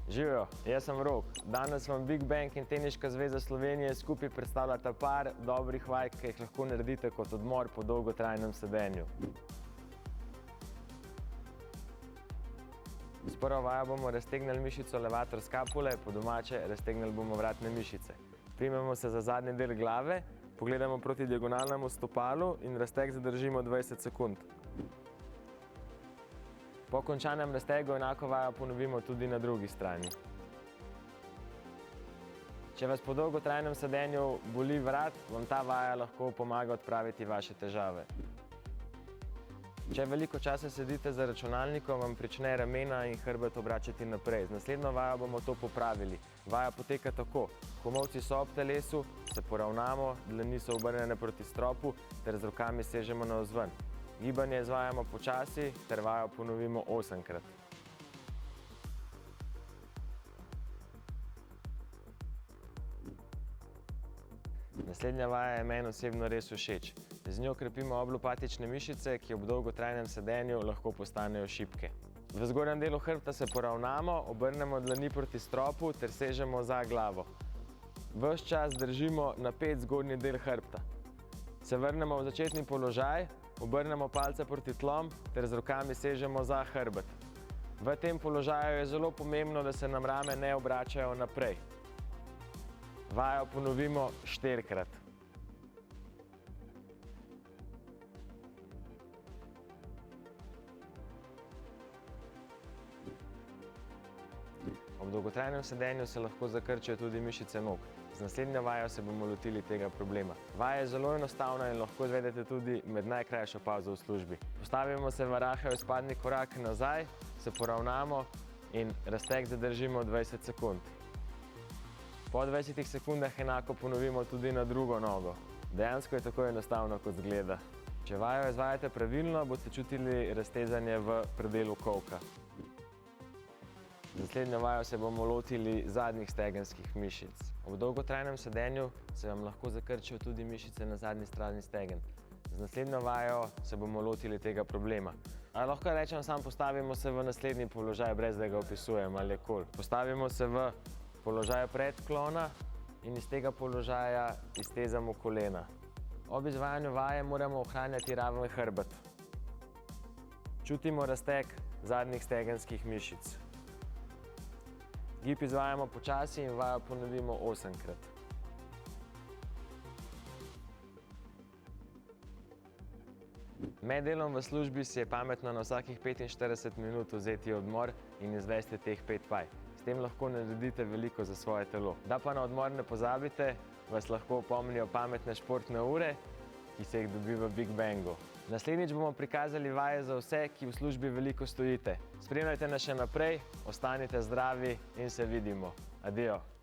Živijo, jaz sem Rok. Danes vam Big Bang in Teniška zveza Slovenije skupaj predstavljata par dobrih vaj, ki jih lahko naredite kot odmor po dolgotrajnem sedenju. S prvo vajo bomo raztegnili mišico levator skapule, po domače raztegnili bomo vratne mišice. Primemo se za zadnji del glave, pogledamo proti diagonalnemu stopalu in razteg zadržimo 20 sekund. Po končanem raztegu enako vajo ponovimo tudi na drugi strani. Če vas po dolgotrajnem sedenju boli vrat, vam ta vaja lahko pomaga odpraviti vaše težave. Če veliko časa sedite za računalnikom, vam prične ramena in hrbet obračati naprej. Z naslednjo vajo bomo to popravili. Vaja poteka tako. Komolci so ob telesu, se poravnamo, dlani so obrnjene proti stropu ter z rokami sežemo navzven. Gibanje izvajamo počasi ter vajo ponovimo 8-krat. Naslednja vaja je meni osebno res všeč. Z njo krepimo oblopatične mišice, ki ob dolgotrajnem sedenju lahko postanejo šibke. V zgornjem delu hrbta se poravnamo, obrnemo dlani proti stropu ter sežemo za glavo. Ves čas držimo napet zgornji del hrbta. Se vrnemo v začetni položaj, obrnemo palce proti tlom ter z rokami sežemo za hrbet. V tem položaju je zelo pomembno, da se nam rame ne obračajo naprej. Vajo ponovimo 4-krat. Ob dolgotrajnem sedenju se lahko zakrčijo tudi mišice nog. Z naslednjo vajo se bomo lotili tega problema. Vaja je zelo enostavna in lahko izvedete tudi med najkrajšo pavzo v službi. Postavimo se v rahel izpadni korak nazaj, se poravnamo in razteg zadržimo 20 sekund. Po 20 sekundah enako ponovimo tudi na drugo nogo. Dejansko je tako enostavno, kot zgleda. Če vajo izvajate pravilno, boste čutili raztezanje v predelu kolka. Z naslednjo vajo se bomo lotili zadnjih stegenskih mišic. Ob dolgotrajnem sedenju se vam lahko zakrčijo tudi mišice na zadnji strani stegen. Z naslednjo vajo se bomo lotili tega problema. Lahko rečem, samo postavimo se v naslednji položaj, brez da ga opisujem ali je kul. Postavimo se v položaj predklona in iz tega položaja iztezamo kolena. Ob izvajanju vaje moramo ohranjati raven hrbet. Čutimo razteg zadnjih stegenskih mišic. Gib izvajamo počasi in vajo ponovimo 8-krat. Med delom v službi si je pametno na vsakih 45 minut vzeti odmor in izvesti teh 5 vaj. S tem lahko naredite veliko za svoje telo. Da pa na odmor ne pozabite, vas lahko opomnijo pametne športne ure, ki se jih dobi v Big Bangu. Naslednjič bomo prikazali vaje za vse, ki v službi veliko stojite. Spremljajte nas še naprej, ostanite zdravi in se vidimo. Adijo!